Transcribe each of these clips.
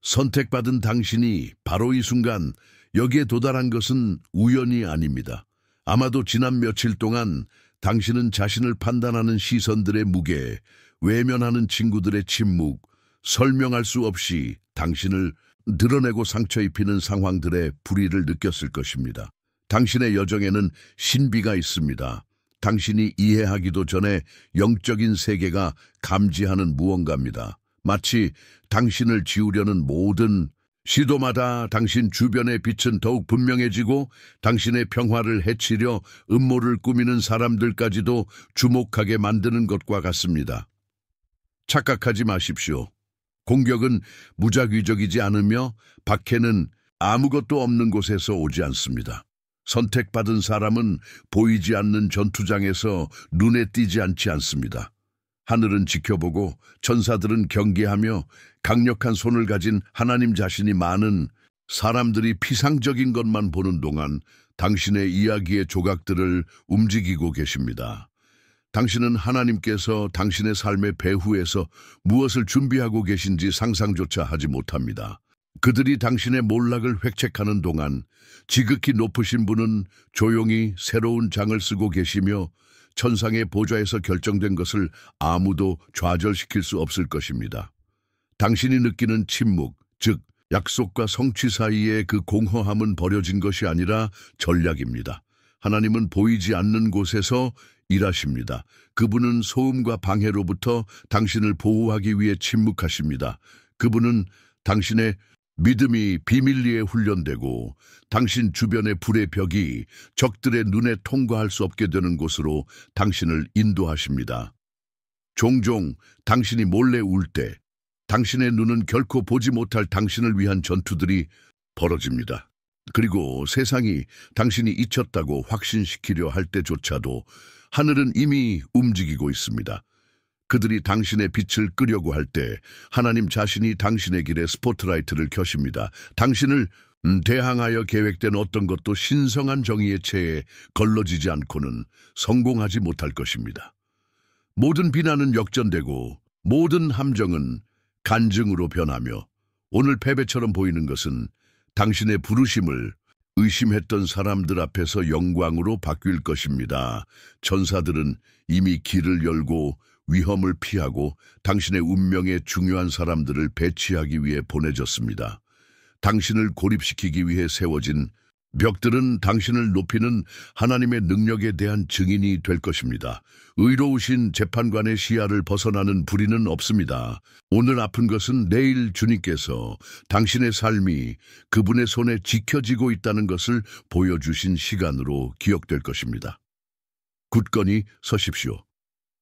선택받은 당신이 바로 이 순간 여기에 도달한 것은 우연이 아닙니다. 아마도 지난 며칠 동안 당신은 자신을 판단하는 시선들의 무게, 외면하는 친구들의 침묵, 설명할 수 없이 당신을 드러내고 상처 입히는 상황들의 불의를 느꼈을 것입니다. 당신의 여정에는 신비가 있습니다. 당신이 이해하기도 전에 영적인 세계가 감지하는 무언가입니다. 마치 당신을 지우려는 모든 시도마다 당신 주변의 빛은 더욱 분명해지고 당신의 평화를 해치려 음모를 꾸미는 사람들까지도 주목하게 만드는 것과 같습니다. 착각하지 마십시오. 공격은 무작위적이지 않으며 박해는 아무것도 없는 곳에서 오지 않습니다. 선택받은 사람은 보이지 않는 전투장에서 눈에 띄지 않지 않습니다. 하늘은 지켜보고 천사들은 경계하며 강력한 손을 가진 하나님 자신이 많은 사람들이 피상적인 것만 보는 동안 당신의 이야기의 조각들을 움직이고 계십니다. 당신은 하나님께서 당신의 삶의 배후에서 무엇을 준비하고 계신지 상상조차 하지 못합니다. 그들이 당신의 몰락을 획책하는 동안 지극히 높으신 분은 조용히 새로운 장을 쓰고 계시며 천상의 보좌에서 결정된 것을 아무도 좌절시킬 수 없을 것입니다. 당신이 느끼는 침묵, 즉 약속과 성취 사이의 그 공허함은 버려진 것이 아니라 전략입니다. 하나님은 보이지 않는 곳에서 일하십니다. 그분은 소음과 방해로부터 당신을 보호하기 위해 침묵하십니다. 그분은 당신의 믿음이 비밀리에 훈련되고 당신 주변의 불의 벽이 적들의 눈에 통과할 수 없게 되는 곳으로 당신을 인도하십니다. 종종 당신이 몰래 울 때 당신의 눈은 결코 보지 못할 당신을 위한 전투들이 벌어집니다. 그리고 세상이 당신이 잊혔다고 확신시키려 할 때조차도 하늘은 이미 움직이고 있습니다. 그들이 당신의 빛을 끄려고 할 때 하나님 자신이 당신의 길에 스포트라이트를 켜십니다. 당신을 대항하여 계획된 어떤 것도 신성한 정의의 체에 걸러지지 않고는 성공하지 못할 것입니다. 모든 비난은 역전되고 모든 함정은 간증으로 변하며 오늘 패배처럼 보이는 것은 당신의 부르심을 의심했던 사람들 앞에서 영광으로 바뀔 것입니다. 천사들은 이미 길을 열고 위험을 피하고 당신의 운명에 중요한 사람들을 배치하기 위해 보내졌습니다. 당신을 고립시키기 위해 세워진 벽들은 당신을 높이는 하나님의 능력에 대한 증인이 될 것입니다. 의로우신 재판관의 시야를 벗어나는 불의는 없습니다. 오늘 아픈 것은 내일 주님께서 당신의 삶이 그분의 손에 지켜지고 있다는 것을 보여주신 시간으로 기억될 것입니다. 굳건히 서십시오.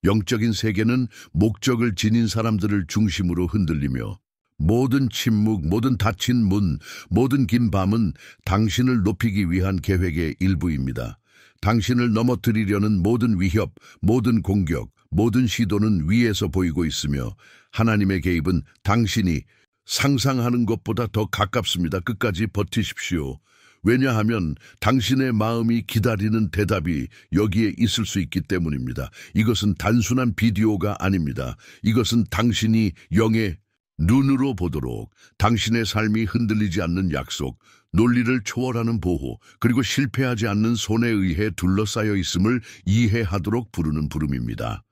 영적인 세계는 목적을 지닌 사람들을 중심으로 흔들리며 모든 침묵, 모든 닫힌 문, 모든 긴 밤은 당신을 높이기 위한 계획의 일부입니다. 당신을 넘어뜨리려는 모든 위협, 모든 공격, 모든 시도는 위에서 보이고 있으며 하나님의 개입은 당신이 상상하는 것보다 더 가깝습니다. 끝까지 버티십시오. 왜냐하면 당신의 마음이 기다리는 대답이 여기에 있을 수 있기 때문입니다. 이것은 단순한 비디오가 아닙니다. 이것은 당신이 영의 눈으로 보도록 당신의 삶이 흔들리지 않는 약속, 논리를 초월하는 보호, 그리고 실패하지 않는 손에 의해 둘러싸여 있음을 이해하도록 부르는 부름입니다.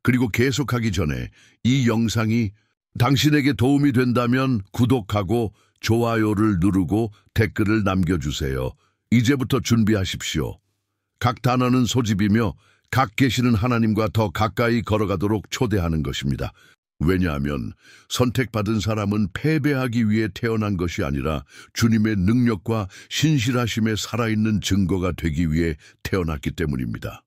그리고 계속하기 전에 이 영상이 당신에게 도움이 된다면 구독하고 좋아요를 누르고 댓글을 남겨주세요. 이제부터 준비하십시오. 각 단어는 소집이며 각 계시는 하나님과 더 가까이 걸어가도록 초대하는 것입니다. 왜냐하면 선택받은 사람은 패배하기 위해 태어난 것이 아니라 주님의 능력과 신실하심에 살아있는 증거가 되기 위해 태어났기 때문입니다.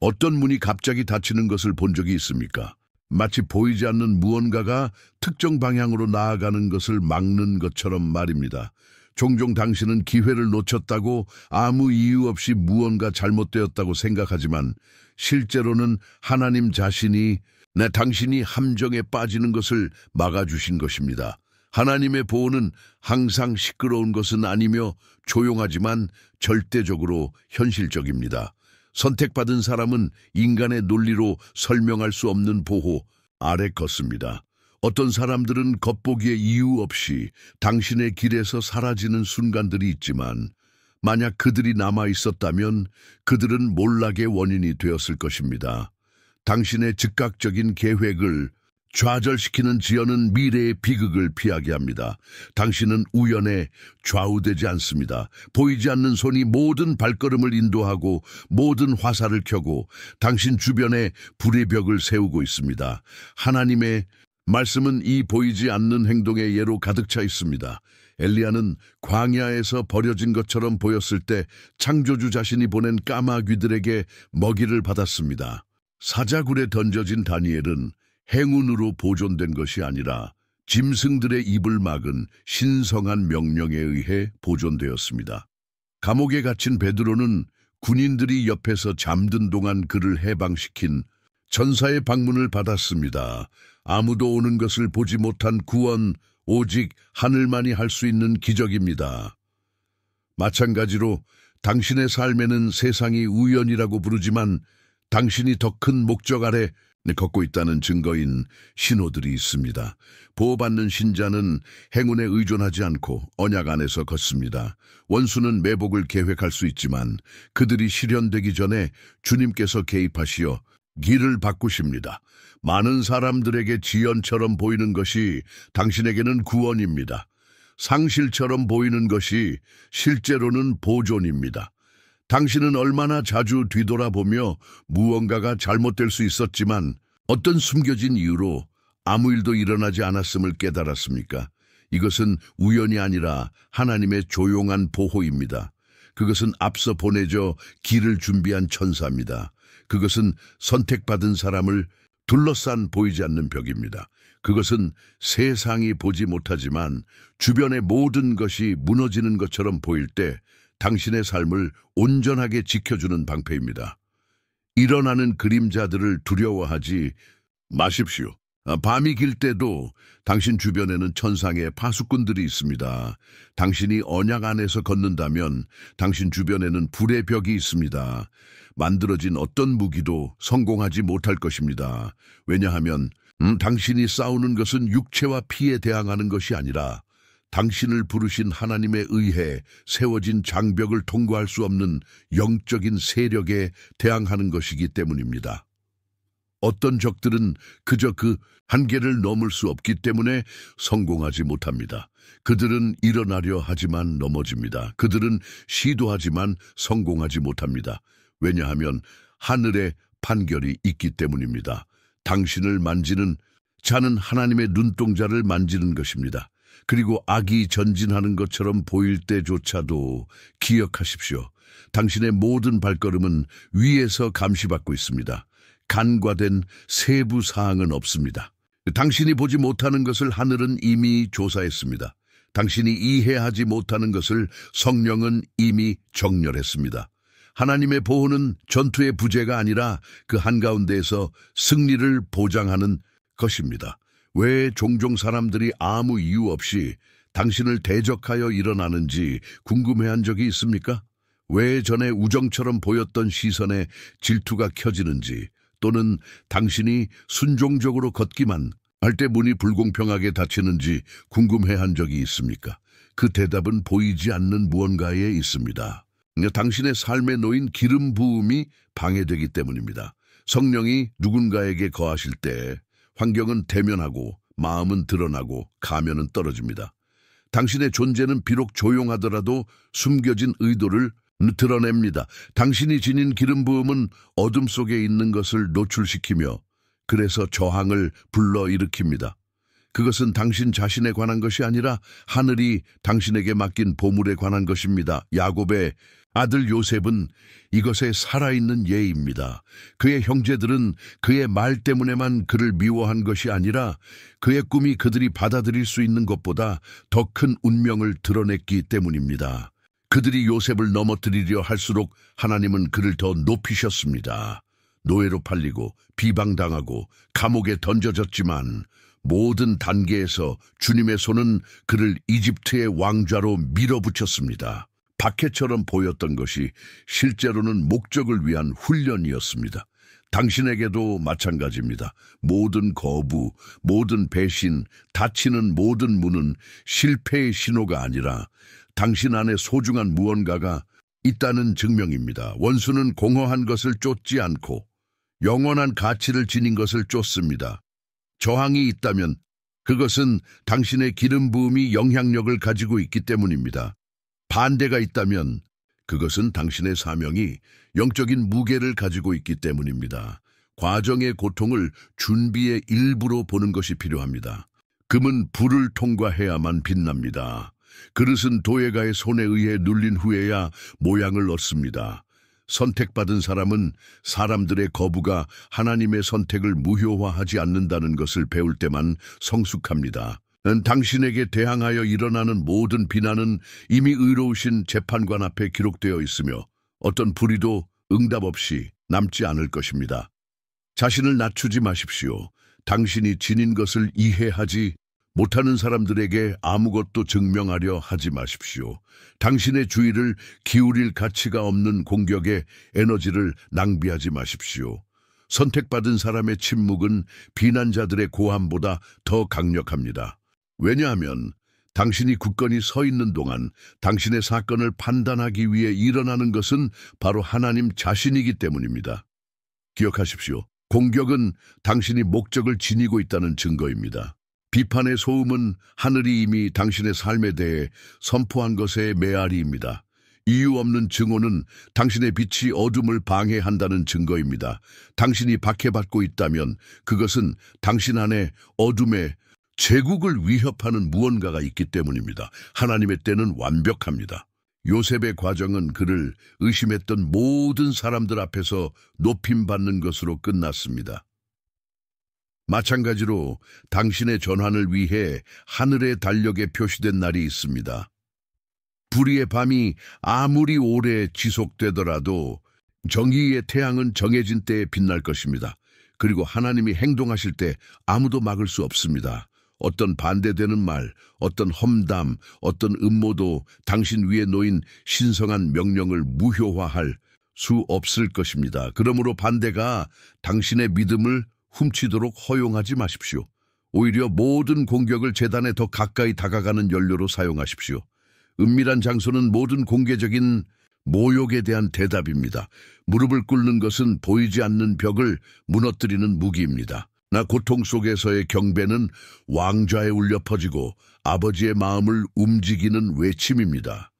어떤 문이 갑자기 닫히는 것을 본 적이 있습니까? 마치 보이지 않는 무언가가 특정 방향으로 나아가는 것을 막는 것처럼 말입니다. 종종 당신은 기회를 놓쳤다고 아무 이유 없이 무언가 잘못되었다고 생각하지만 실제로는 하나님 자신이 당신이 함정에 빠지는 것을 막아주신 것입니다. 하나님의 보호는 항상 시끄러운 것은 아니며 조용하지만 절대적으로 현실적입니다. 선택받은 사람은 인간의 논리로 설명할 수 없는 보호 아래 걷습니다. 어떤 사람들은 겉보기에 이유 없이 당신의 길에서 사라지는 순간들이 있지만 만약 그들이 남아 있었다면 그들은 몰락의 원인이 되었을 것입니다. 당신의 즉각적인 계획을 좌절시키는 지연은 미래의 비극을 피하게 합니다. 당신은 우연에 좌우되지 않습니다. 보이지 않는 손이 모든 발걸음을 인도하고 모든 화살을 켜고 당신 주변에 불의 벽을 세우고 있습니다. 하나님의 말씀은 이 보이지 않는 행동의 예로 가득 차 있습니다. 엘리야는 광야에서 버려진 것처럼 보였을 때 창조주 자신이 보낸 까마귀들에게 먹이를 받았습니다. 사자굴에 던져진 다니엘은 행운으로 보존된 것이 아니라 짐승들의 입을 막은 신성한 명령에 의해 보존되었습니다. 감옥에 갇힌 베드로는 군인들이 옆에서 잠든 동안 그를 해방시킨 전사의 방문을 받았습니다. 아무도 오는 것을 보지 못한 구원, 오직 하늘만이 할 수 있는 기적입니다. 마찬가지로 당신의 삶에는 세상이 우연이라고 부르지만 당신이 더 큰 목적 아래 걷고 있다는 증거인 신호들이 있습니다. 보호받는 신자는 행운에 의존하지 않고 언약 안에서 걷습니다. 원수는 매복을 계획할 수 있지만 그들이 실현되기 전에 주님께서 개입하시어 길을 바꾸십니다. 많은 사람들에게 지연처럼 보이는 것이 당신에게는 구원입니다. 상실처럼 보이는 것이 실제로는 보존입니다. 당신은 얼마나 자주 뒤돌아보며 무언가가 잘못될 수 있었지만 어떤 숨겨진 이유로 아무 일도 일어나지 않았음을 깨달았습니까? 이것은 우연이 아니라 하나님의 조용한 보호입니다. 그것은 앞서 보내져 길을 준비한 천사입니다. 그것은 선택받은 사람을 둘러싼 보이지 않는 벽입니다. 그것은 세상이 보지 못하지만 주변의 모든 것이 무너지는 것처럼 보일 때 당신의 삶을 온전하게 지켜주는 방패입니다. 일어나는 그림자들을 두려워하지 마십시오. 밤이 길 때도 당신 주변에는 천상의 파수꾼들이 있습니다. 당신이 언약 안에서 걷는다면 당신 주변에는 불의 벽이 있습니다. 만들어진 어떤 무기도 성공하지 못할 것입니다. 왜냐하면 당신이 싸우는 것은 육체와 피에 대항하는 것이 아니라 당신을 부르신 하나님에 의해 세워진 장벽을 통과할 수 없는 영적인 세력에 대항하는 것이기 때문입니다. 어떤 적들은 그저 그 한계를 넘을 수 없기 때문에 성공하지 못합니다. 그들은 일어나려 하지만 넘어집니다. 그들은 시도하지만 성공하지 못합니다. 왜냐하면 하늘의 판결이 있기 때문입니다. 당신을 만지는 자는 하나님의 눈동자를 만지는 것입니다. 그리고 악이 전진하는 것처럼 보일 때조차도 기억하십시오. 당신의 모든 발걸음은 위에서 감시받고 있습니다. 간과된 세부 사항은 없습니다. 당신이 보지 못하는 것을 하늘은 이미 조사했습니다. 당신이 이해하지 못하는 것을 성령은 이미 정렬했습니다. 하나님의 보호는 전투의 부재가 아니라 그 한가운데에서 승리를 보장하는 것입니다. 왜 종종 사람들이 아무 이유 없이 당신을 대적하여 일어나는지 궁금해한 적이 있습니까? 왜 전에 우정처럼 보였던 시선에 질투가 켜지는지, 또는 당신이 순종적으로 걷기만 할 때 문이 불공평하게 닫히는지 궁금해한 적이 있습니까? 그 대답은 보이지 않는 무언가에 있습니다. 당신의 삶에 놓인 기름 부음이 방해되기 때문입니다. 성령이 누군가에게 거하실 때 환경은 대면하고 마음은 드러나고 가면은 떨어집니다. 당신의 존재는 비록 조용하더라도 숨겨진 의도를 드러냅니다. 당신이 지닌 기름 부음은 어둠 속에 있는 것을 노출시키며 그래서 저항을 불러일으킵니다. 그것은 당신 자신에 관한 것이 아니라 하늘이 당신에게 맡긴 보물에 관한 것입니다. 야곱의 아들 요셉은 이것에 살아있는 예입니다. 그의 형제들은 그의 말 때문에만 그를 미워한 것이 아니라 그의 꿈이 그들이 받아들일 수 있는 것보다 더 큰 운명을 드러냈기 때문입니다. 그들이 요셉을 넘어뜨리려 할수록 하나님은 그를 더 높이셨습니다. 노예로 팔리고 비방당하고 감옥에 던져졌지만 모든 단계에서 주님의 손은 그를 이집트의 왕좌로 밀어붙였습니다. 박해처럼 보였던 것이 실제로는 목적을 위한 훈련이었습니다. 당신에게도 마찬가지입니다. 모든 거부, 모든 배신, 닫히는 모든 문은 실패의 신호가 아니라 당신 안에 소중한 무언가가 있다는 증명입니다. 원수는 공허한 것을 쫓지 않고 영원한 가치를 지닌 것을 쫓습니다. 저항이 있다면 그것은 당신의 기름 부음이 영향력을 가지고 있기 때문입니다. 반대가 있다면 그것은 당신의 사명이 영적인 무게를 가지고 있기 때문입니다. 과정의 고통을 준비의 일부로 보는 것이 필요합니다. 금은 불을 통과해야만 빛납니다. 그릇은 도예가의 손에 의해 눌린 후에야 모양을 얻습니다. 선택받은 사람은 사람들의 거부가 하나님의 선택을 무효화하지 않는다는 것을 배울 때만 성숙합니다. 당신에게 대항하여 일어나는 모든 비난은 이미 의로우신 재판관 앞에 기록되어 있으며 어떤 불의도 응답 없이 남지 않을 것입니다. 자신을 낮추지 마십시오. 당신이 지닌 것을 이해하지 못하는 사람들에게 아무것도 증명하려 하지 마십시오. 당신의 주의를 기울일 가치가 없는 공격에 에너지를 낭비하지 마십시오. 선택받은 사람의 침묵은 비난자들의 고함보다 더 강력합니다. 왜냐하면 당신이 굳건히 서 있는 동안 당신의 사건을 판단하기 위해 일어나는 것은 바로 하나님 자신이기 때문입니다. 기억하십시오. 공격은 당신이 목적을 지니고 있다는 증거입니다. 비판의 소음은 하늘이 이미 당신의 삶에 대해 선포한 것의 메아리입니다. 이유 없는 증오는 당신의 빛이 어둠을 방해한다는 증거입니다. 당신이 박해받고 있다면 그것은 당신 안에 어둠의 제국을 위협하는 무언가가 있기 때문입니다. 하나님의 때는 완벽합니다. 요셉의 과정은 그를 의심했던 모든 사람들 앞에서 높임받는 것으로 끝났습니다. 마찬가지로 당신의 전환을 위해 하늘의 달력에 표시된 날이 있습니다. 불의의 밤이 아무리 오래 지속되더라도 정의의 태양은 정해진 때에 빛날 것입니다. 그리고 하나님이 행동하실 때 아무도 막을 수 없습니다. 어떤 반대되는 말, 어떤 험담, 어떤 음모도 당신 위에 놓인 신성한 명령을 무효화할 수 없을 것입니다. 그러므로 반대가 당신의 믿음을 훔치도록 허용하지 마십시오. 오히려 모든 공격을 재단에 더 가까이 다가가는 연료로 사용하십시오. 은밀한 장소는 모든 공개적인 모욕에 대한 대답입니다. 무릎을 꿇는 것은 보이지 않는 벽을 무너뜨리는 무기입니다. 나 고통 속에서의 경배는 왕좌에 울려 퍼지고 아버지의 마음을 움직이는 외침입니다.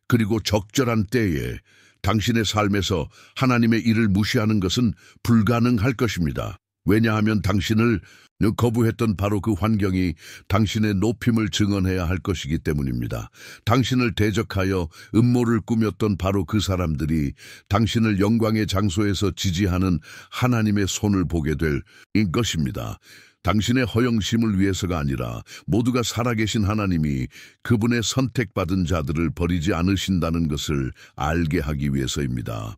그리고 적절한 때에 당신의 삶에서 하나님의 일을 무시하는 것은 불가능할 것입니다. 왜냐하면 당신을 거부했던 바로 그 환경이 당신의 높임을 증언해야 할 것이기 때문입니다. 당신을 대적하여 음모를 꾸몄던 바로 그 사람들이 당신을 영광의 장소에서 지지하는 하나님의 손을 보게 될 것입니다. 당신의 허영심을 위해서가 아니라 모두가 살아계신 하나님이 그분의 선택받은 자들을 버리지 않으신다는 것을 알게 하기 위해서입니다.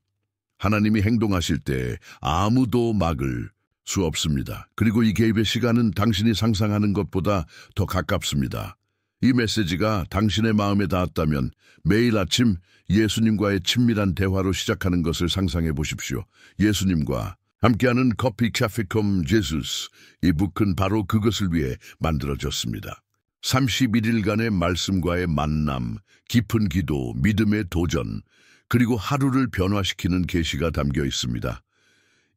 하나님이 행동하실 때 아무도 막을 수 없습니다. 그리고 이 개입의 시간은 당신이 상상하는 것보다 더 가깝습니다. 이 메시지가 당신의 마음에 닿았다면 매일 아침 예수님과의 친밀한 대화로 시작하는 것을 상상해 보십시오. 예수님과 함께하는 커피 카페 콤 제수스. 이 북은 바로 그것을 위해 만들어졌습니다. 31일간의 말씀과의 만남, 깊은 기도, 믿음의 도전, 그리고 하루를 변화시키는 계시가 담겨 있습니다.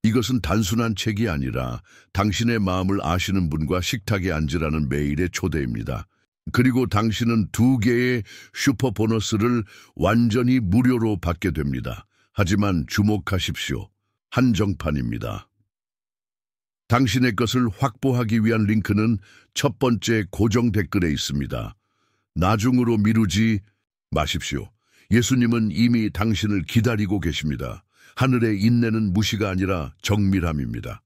이것은 단순한 책이 아니라 당신의 마음을 아시는 분과 식탁에 앉으라는 매일의 초대입니다. 그리고 당신은 2개의 슈퍼 보너스를 완전히 무료로 받게 됩니다. 하지만 주목하십시오. 한정판입니다. 당신의 것을 확보하기 위한 링크는 첫 번째 고정 댓글에 있습니다. 나중으로 미루지 마십시오. 예수님은 이미 당신을 기다리고 계십니다. 하늘의 인내는 무시가 아니라 정밀함입니다.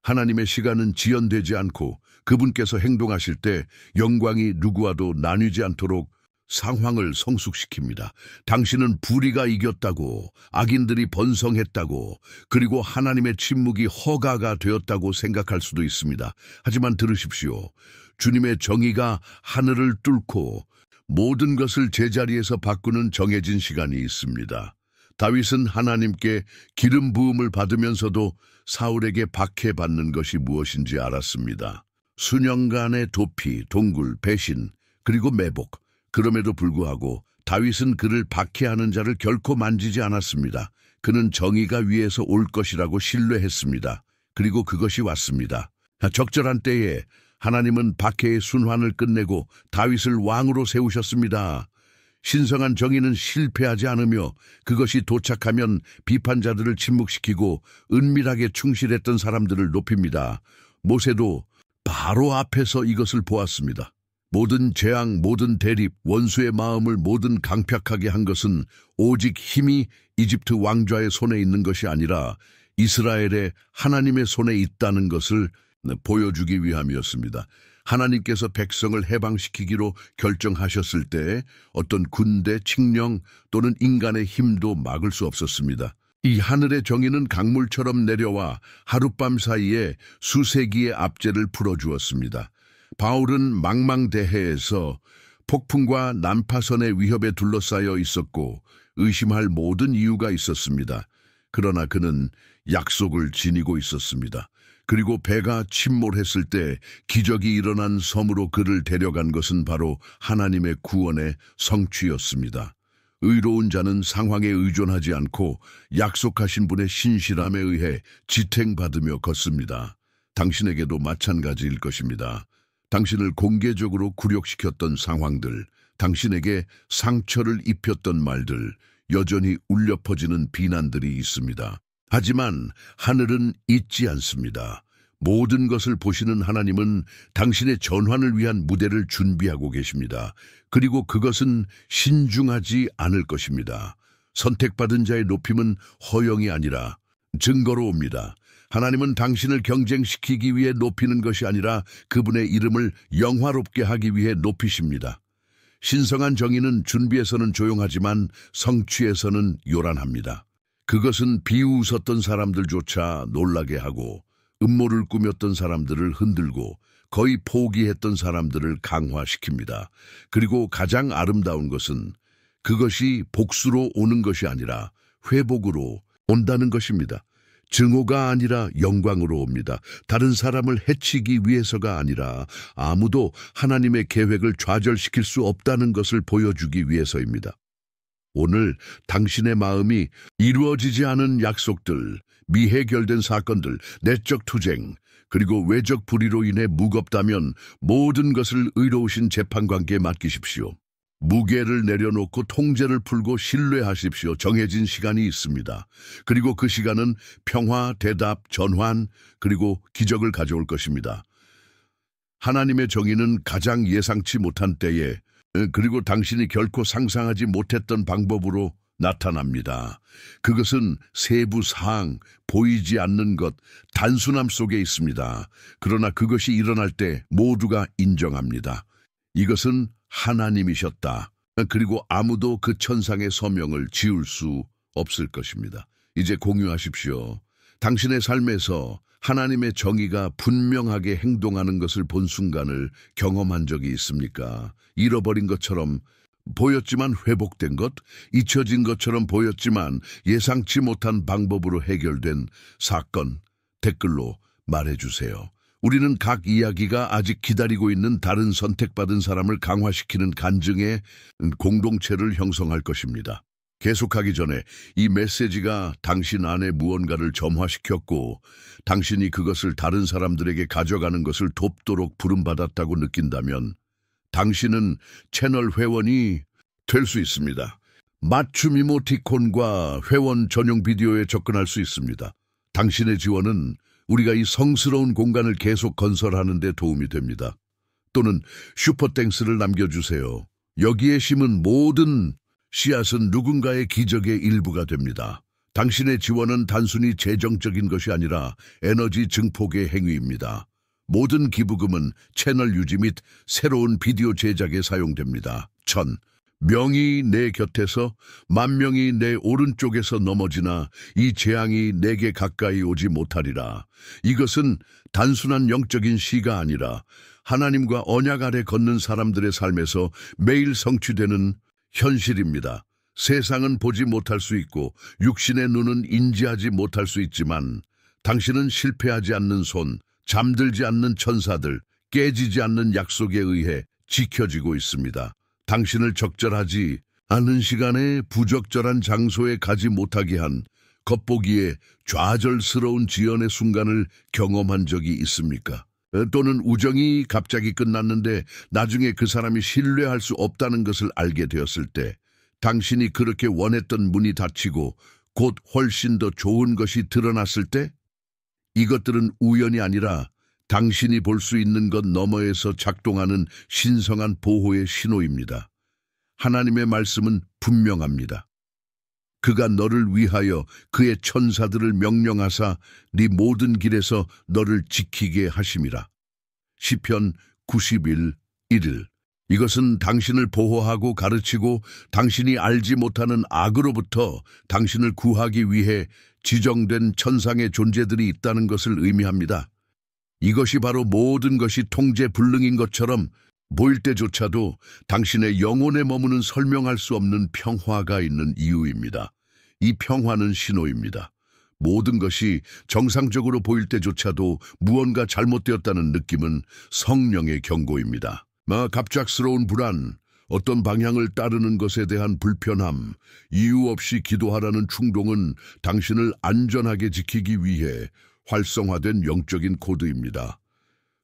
하나님의 시간은 지연되지 않고 그분께서 행동하실 때 영광이 누구와도 나뉘지 않도록 상황을 성숙시킵니다. 당신은 불의가 이겼다고, 악인들이 번성했다고, 그리고 하나님의 침묵이 허가가 되었다고 생각할 수도 있습니다. 하지만 들으십시오. 주님의 정의가 하늘을 뚫고 모든 것을 제자리에서 바꾸는 정해진 시간이 있습니다. 다윗은 하나님께 기름 부음을 받으면서도 사울에게 박해받는 것이 무엇인지 알았습니다. 수년간의 도피, 동굴, 배신, 그리고 매복. 그럼에도 불구하고 다윗은 그를 박해하는 자를 결코 만지지 않았습니다. 그는 정의가 위에서 올 것이라고 신뢰했습니다. 그리고 그것이 왔습니다. 적절한 때에 하나님은 박해의 순환을 끝내고 다윗을 왕으로 세우셨습니다. 신성한 정의는 실패하지 않으며 그것이 도착하면 비판자들을 침묵시키고 은밀하게 충실했던 사람들을 높입니다. 모세도 바로 앞에서 이것을 보았습니다. 모든 재앙, 모든 대립, 원수의 마음을 모든 강팍하게 한 것은 오직 힘이 이집트 왕좌의 손에 있는 것이 아니라 이스라엘의 하나님의 손에 있다는 것을 보여주기 위함이었습니다. 하나님께서 백성을 해방시키기로 결정하셨을 때 어떤 군대, 칙령 또는 인간의 힘도 막을 수 없었습니다. 이 하늘의 정의는 강물처럼 내려와 하룻밤 사이에 수세기의 압제를 풀어주었습니다. 바울은 망망대해에서 폭풍과 난파선의 위협에 둘러싸여 있었고 의심할 모든 이유가 있었습니다. 그러나 그는 약속을 지니고 있었습니다. 그리고 배가 침몰했을 때 기적이 일어난 섬으로 그를 데려간 것은 바로 하나님의 구원의 성취였습니다. 의로운 자는 상황에 의존하지 않고 약속하신 분의 신실함에 의해 지탱받으며 걷습니다. 당신에게도 마찬가지일 것입니다. 당신을 공개적으로 굴욕시켰던 상황들, 당신에게 상처를 입혔던 말들, 여전히 울려 퍼지는 비난들이 있습니다. 하지만 하늘은 잊지 않습니다. 모든 것을 보시는 하나님은 당신의 전환을 위한 무대를 준비하고 계십니다. 그리고 그것은 신중하지 않을 것입니다. 선택받은 자의 높임은 허영이 아니라 증거로 옵니다. 하나님은 당신을 경쟁시키기 위해 높이는 것이 아니라 그분의 이름을 영화롭게 하기 위해 높이십니다. 신성한 정의는 준비에서는 조용하지만 성취에서는 요란합니다. 그것은 비웃었던 사람들조차 놀라게 하고 음모를 꾸몄던 사람들을 흔들고 거의 포기했던 사람들을 강화시킵니다. 그리고 가장 아름다운 것은 그것이 복수로 오는 것이 아니라 회복으로 온다는 것입니다. 증오가 아니라 영광으로 옵니다. 다른 사람을 해치기 위해서가 아니라 아무도 하나님의 계획을 좌절시킬 수 없다는 것을 보여주기 위해서입니다. 오늘 당신의 마음이 이루어지지 않은 약속들, 미해결된 사건들, 내적 투쟁, 그리고 외적 불의로 인해 무겁다면 모든 것을 의로우신 재판관께 맡기십시오. 무게를 내려놓고 통제를 풀고 신뢰하십시오. 정해진 시간이 있습니다. 그리고 그 시간은 평화, 대답, 전환, 그리고 기적을 가져올 것입니다. 하나님의 정의는 가장 예상치 못한 때에 그리고 당신이 결코 상상하지 못했던 방법으로 나타납니다. 그것은 세부 사항, 보이지 않는 것, 단순함 속에 있습니다. 그러나 그것이 일어날 때 모두가 인정합니다. 이것은 하나님이셨다. 그리고 아무도 그 천상의 서명을 지울 수 없을 것입니다. 이제 공유하십시오. 당신의 삶에서 하나님의 정의가 분명하게 행동하는 것을 본 순간을 경험한 적이 있습니까? 잃어버린 것처럼 보였지만 회복된 것, 잊혀진 것처럼 보였지만 예상치 못한 방법으로 해결된 사건, 댓글로 말해주세요. 우리는 각 이야기가 아직 기다리고 있는 다른 선택받은 사람을 강화시키는 간증의 공동체를 형성할 것입니다. 계속하기 전에 이 메시지가 당신 안에 무언가를 점화시켰고 당신이 그것을 다른 사람들에게 가져가는 것을 돕도록 부름받았다고 느낀다면 당신은 채널 회원이 될 수 있습니다. 맞춤 이모티콘과 회원 전용 비디오에 접근할 수 있습니다. 당신의 지원은 우리가 이 성스러운 공간을 계속 건설하는 데 도움이 됩니다. 또는 슈퍼땡스를 남겨주세요. 여기에 심은 모든 씨앗은 누군가의 기적의 일부가 됩니다. 당신의 지원은 단순히 재정적인 것이 아니라 에너지 증폭의 행위입니다. 모든 기부금은 채널 유지 및 새로운 비디오 제작에 사용됩니다. 1000명이 내 곁에서 10,000명이 내 오른쪽에서 넘어지나 이 재앙이 내게 가까이 오지 못하리라. 이것은 단순한 영적인 시가 아니라 하나님과 언약 아래 걷는 사람들의 삶에서 매일 성취되는 현실입니다. 세상은 보지 못할 수 있고 육신의 눈은 인지하지 못할 수 있지만 당신은 실패하지 않는 손, 잠들지 않는 천사들, 깨지지 않는 약속에 의해 지켜지고 있습니다. 당신을 적절하지 않은 시간에 부적절한 장소에 가지 못하게 한 겉보기에 좌절스러운 지연의 순간을 경험한 적이 있습니까? 또는 우정이 갑자기 끝났는데 나중에 그 사람이 신뢰할 수 없다는 것을 알게 되었을 때 당신이 그렇게 원했던 문이 닫히고 곧 훨씬 더 좋은 것이 드러났을 때 이것들은 우연이 아니라 당신이 볼 수 있는 것 너머에서 작동하는 신성한 보호의 신호입니다. 하나님의 말씀은 분명합니다. 그가 너를 위하여 그의 천사들을 명령하사 네 모든 길에서 너를 지키게 하심이라. 시편 91:1. 이것은 당신을 보호하고 가르치고 당신이 알지 못하는 악으로부터 당신을 구하기 위해 지정된 천상의 존재들이 있다는 것을 의미합니다. 이것이 바로 모든 것이 통제불능인 것처럼 보일 때조차도 당신의 영혼에 머무는 설명할 수 없는 평화가 있는 이유입니다. 이 평화는 신호입니다. 모든 것이 정상적으로 보일 때조차도 무언가 잘못되었다는 느낌은 성령의 경고입니다. 갑작스러운 불안, 어떤 방향을 따르는 것에 대한 불편함, 이유 없이 기도하라는 충동은 당신을 안전하게 지키기 위해 활성화된 영적인 코드입니다.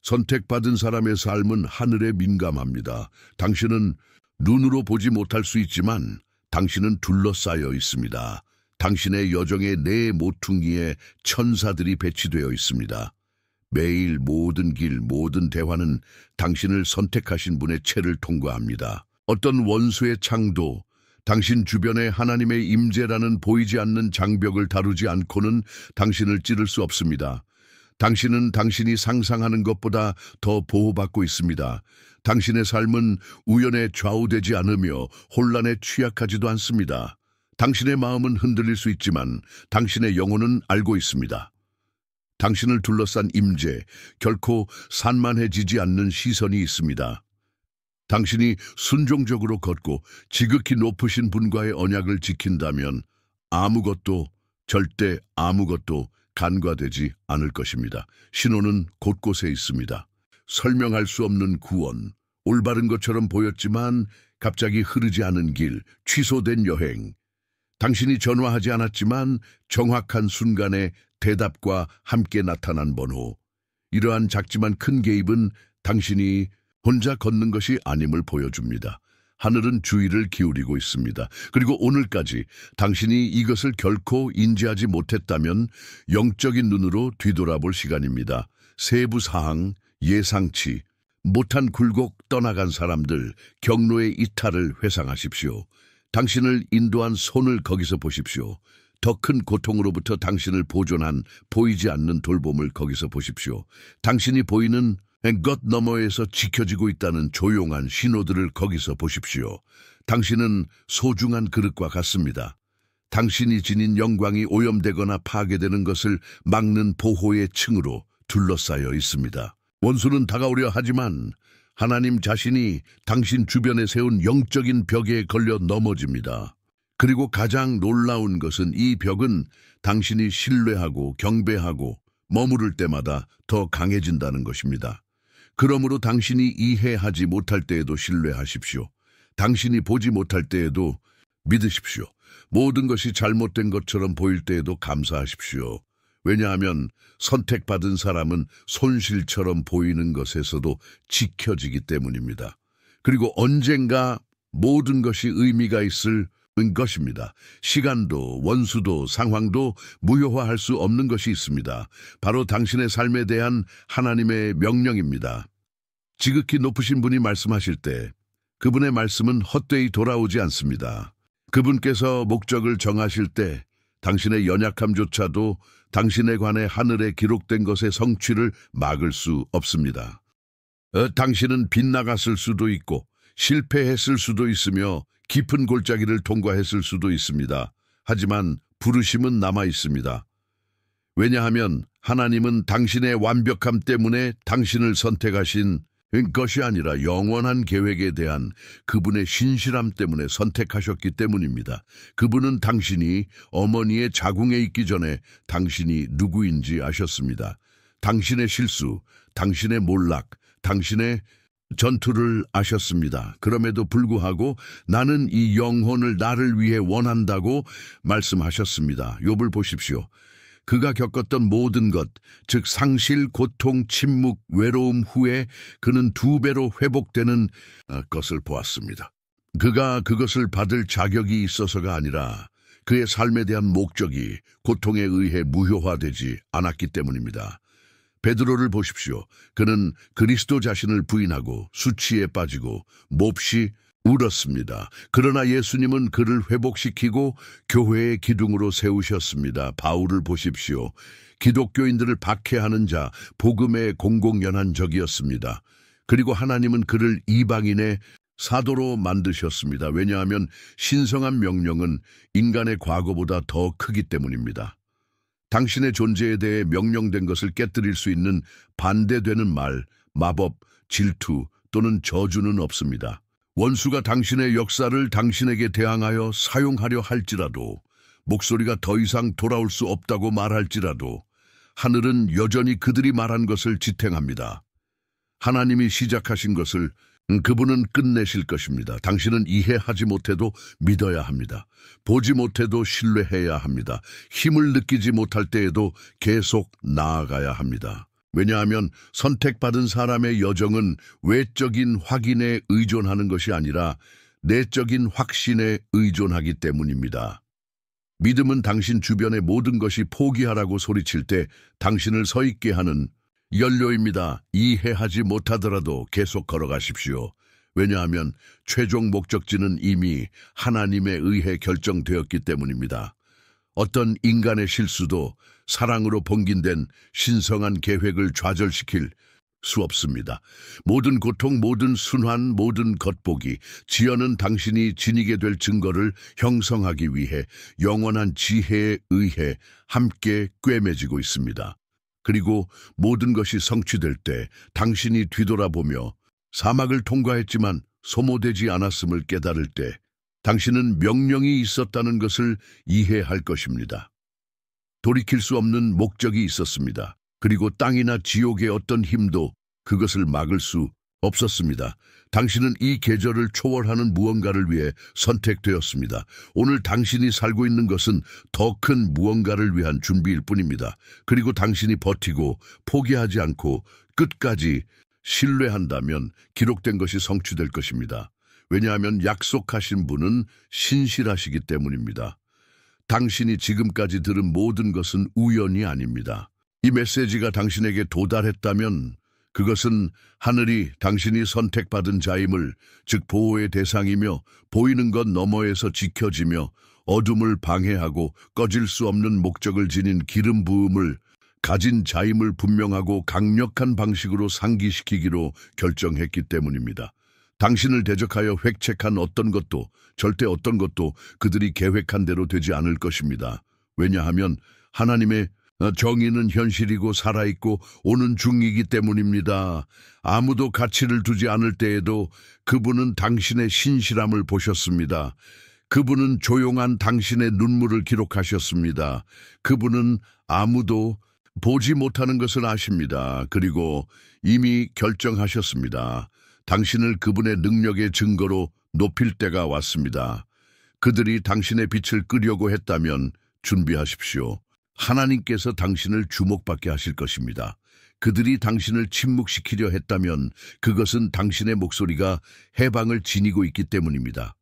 선택받은 사람의 삶은 하늘에 민감합니다. 당신은 눈으로 보지 못할 수 있지만 당신은 둘러싸여 있습니다. 당신의 여정의 네 모퉁이에 천사들이 배치되어 있습니다. 매일 모든 길, 모든 대화는 당신을 선택하신 분의 채를 통과합니다. 어떤 원수의 창도 당신 주변에 하나님의 임재라는 보이지 않는 장벽을 다루지 않고는 당신을 찌를 수 없습니다. 당신은 당신이 상상하는 것보다 더 보호받고 있습니다. 당신의 삶은 우연에 좌우되지 않으며 혼란에 취약하지도 않습니다. 당신의 마음은 흔들릴 수 있지만 당신의 영혼은 알고 있습니다. 당신을 둘러싼 임재, 결코 산만해지지 않는 시선이 있습니다. 당신이 순종적으로 걷고 지극히 높으신 분과의 언약을 지킨다면 아무것도, 절대 아무것도 간과되지 않을 것입니다. 신호는 곳곳에 있습니다. 설명할 수 없는 구원, 올바른 것처럼 보였지만 갑자기 흐르지 않은 길, 취소된 여행, 당신이 전화하지 않았지만 정확한 순간에 대답과 함께 나타난 번호. 이러한 작지만 큰 개입은 당신이 혼자 걷는 것이 아님을 보여줍니다. 하늘은 주의를 기울이고 있습니다. 그리고 오늘까지 당신이 이것을 결코 인지하지 못했다면 영적인 눈으로 뒤돌아볼 시간입니다. 세부 사항, 예상치 못한 굴곡 떠나간 사람들, 경로의 이탈을 회상하십시오. 당신을 인도한 손을 거기서 보십시오. 더 큰 고통으로부터 당신을 보존한 보이지 않는 돌봄을 거기서 보십시오. 당신이 보이는 것 너머에서 지켜지고 있다는 조용한 신호들을 거기서 보십시오. 당신은 소중한 그릇과 같습니다. 당신이 지닌 영광이 오염되거나 파괴되는 것을 막는 보호의 층으로 둘러싸여 있습니다. 원수는 다가오려 하지만 하나님 자신이 당신 주변에 세운 영적인 벽에 걸려 넘어집니다. 그리고 가장 놀라운 것은 이 벽은 당신이 신뢰하고 경배하고 머무를 때마다 더 강해진다는 것입니다. 그러므로 당신이 이해하지 못할 때에도 신뢰하십시오. 당신이 보지 못할 때에도 믿으십시오. 모든 것이 잘못된 것처럼 보일 때에도 감사하십시오. 왜냐하면 선택받은 사람은 손실처럼 보이는 것에서도 지켜지기 때문입니다. 그리고 언젠가 모든 것이 의미가 있을 것입니다. 시간도 원수도 상황도 무효화할 수 없는 것이 있습니다. 바로 당신의 삶에 대한 하나님의 명령입니다. 지극히 높으신 분이 말씀하실 때 그분의 말씀은 헛되이 돌아오지 않습니다. 그분께서 목적을 정하실 때 당신의 연약함조차도 당신에 관해 하늘에 기록된 것의 성취를 막을 수 없습니다. 당신은 빗나갔을 수도 있고 실패했을 수도 있으며 깊은 골짜기를 통과했을 수도 있습니다. 하지만 부르심은 남아 있습니다. 왜냐하면 하나님은 당신의 완벽함 때문에 당신을 선택하신 것이 아니라 영원한 계획에 대한 그분의 신실함 때문에 선택하셨기 때문입니다. 그분은 당신이 어머니의 자궁에 있기 전에 당신이 누구인지 아셨습니다. 당신의 실수, 당신의 몰락, 당신의 전투를 아셨습니다. 그럼에도 불구하고 나는 이 영혼을 나를 위해 원한다고 말씀하셨습니다. 욥을 보십시오. 그가 겪었던 모든 것, 즉 상실, 고통, 침묵, 외로움 후에 그는 2배로 회복되는 것을 보았습니다. 그가 그것을 받을 자격이 있어서가 아니라 그의 삶에 대한 목적이 고통에 의해 무효화되지 않았기 때문입니다. 베드로를 보십시오. 그는 그리스도 자신을 부인하고 수치에 빠지고 몹시 울었습니다. 그러나 예수님은 그를 회복시키고 교회의 기둥으로 세우셨습니다. 바울을 보십시오. 기독교인들을 박해하는 자, 복음의 공공연한적이었습니다. 그리고 하나님은 그를 이방인의 사도로 만드셨습니다. 왜냐하면 신성한 명령은 인간의 과거보다 더 크기 때문입니다. 당신의 존재에 대해 명령된 것을 깨뜨릴 수 있는 반대되는 말, 마법, 질투 또는 저주는 없습니다. 원수가 당신의 역사를 당신에게 대항하여 사용하려 할지라도, 목소리가 더 이상 돌아올 수 없다고 말할지라도 하늘은 여전히 그들이 말한 것을 지탱합니다. 하나님이 시작하신 것을 그분은 끝내실 것입니다. 당신은 이해하지 못해도 믿어야 합니다. 보지 못해도 신뢰해야 합니다. 힘을 느끼지 못할 때에도 계속 나아가야 합니다. 왜냐하면 선택받은 사람의 여정은 외적인 확인에 의존하는 것이 아니라 내적인 확신에 의존하기 때문입니다. 믿음은 당신 주변의 모든 것이 포기하라고 소리칠 때 당신을 서 있게 하는 연료입니다. 이해하지 못하더라도 계속 걸어가십시오. 왜냐하면 최종 목적지는 이미 하나님에 의해 결정되었기 때문입니다. 어떤 인간의 실수도 사랑으로 봉긴된 신성한 계획을 좌절시킬 수 없습니다. 모든 고통, 모든 순환, 모든 겉보기, 지연은 당신이 지니게 될 증거를 형성하기 위해 영원한 지혜에 의해 함께 꿰매지고 있습니다. 그리고 모든 것이 성취될 때 당신이 뒤돌아보며 사막을 통과했지만 소모되지 않았음을 깨달을 때 당신은 명령이 있었다는 것을 이해할 것입니다. 돌이킬 수 없는 목적이 있었습니다. 그리고 땅이나 지옥의 어떤 힘도 그것을 막을 수 없었습니다. 당신은 이 계절을 초월하는 무언가를 위해 선택되었습니다. 오늘 당신이 살고 있는 것은 더 큰 무언가를 위한 준비일 뿐입니다. 그리고 당신이 버티고 포기하지 않고 끝까지 신뢰한다면 기록된 것이 성취될 것입니다. 왜냐하면 약속하신 분은 신실하시기 때문입니다. 당신이 지금까지 들은 모든 것은 우연이 아닙니다. 이 메시지가 당신에게 도달했다면 그것은 하늘이 당신이 선택받은 자임을, 즉 보호의 대상이며 보이는 것 너머에서 지켜지며 어둠을 방해하고 꺼질 수 없는 목적을 지닌 기름 부음을 가진 자임을 분명하고 강력한 방식으로 상기시키기로 결정했기 때문입니다. 당신을 대적하여 획책한 어떤 것도, 절대 어떤 것도 그들이 계획한 대로 되지 않을 것입니다. 왜냐하면 하나님의 정의는 현실이고 살아있고 오는 중이기 때문입니다. 아무도 가치를 두지 않을 때에도 그분은 당신의 신실함을 보셨습니다. 그분은 조용한 당신의 눈물을 기록하셨습니다. 그분은 아무도 보지 못하는 것을 아십니다. 그리고 이미 결정하셨습니다. 당신을 그분의 능력의 증거로 높일 때가 왔습니다. 그들이 당신의 빛을 끄려고 했다면 준비하십시오. 하나님께서 당신을 주목받게 하실 것입니다. 그들이 당신을 침묵시키려 했다면 그것은 당신의 목소리가 해방을 지니고 있기 때문입니다.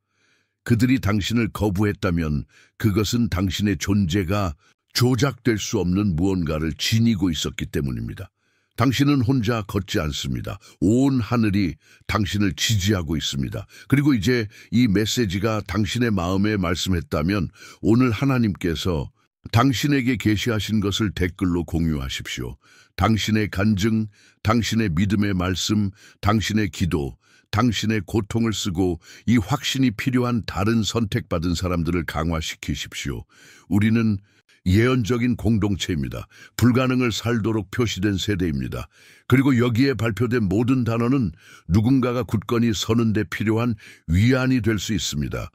그들이 당신을 거부했다면 그것은 당신의 존재가 조작될 수 없는 무언가를 지니고 있었기 때문입니다. 당신은 혼자 걷지 않습니다. 온 하늘이 당신을 지지하고 있습니다. 그리고 이제 이 메시지가 당신의 마음에 말씀했다면 오늘 하나님께서 당신에게 계시하신 것을 댓글로 공유하십시오. 당신의 간증, 당신의 믿음의 말씀, 당신의 기도, 당신의 고통을 쓰고 이 확신이 필요한 다른 선택받은 사람들을 강화시키십시오. 우리는 예언적인 공동체입니다. 불가능을 살도록 표시된 세대입니다. 그리고 여기에 발표된 모든 단어는 누군가가 굳건히 서는 데 필요한 위안이 될 수 있습니다.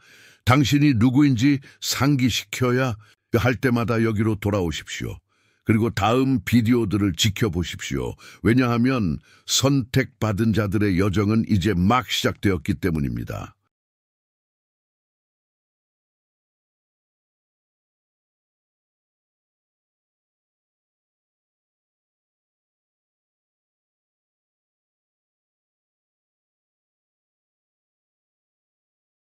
당신이 누구인지 상기시켜야 할 때마다 여기로 돌아오십시오. 그리고 다음 비디오들을 지켜보십시오. 왜냐하면 선택받은 자들의 여정은 이제 막 시작되었기 때문입니다.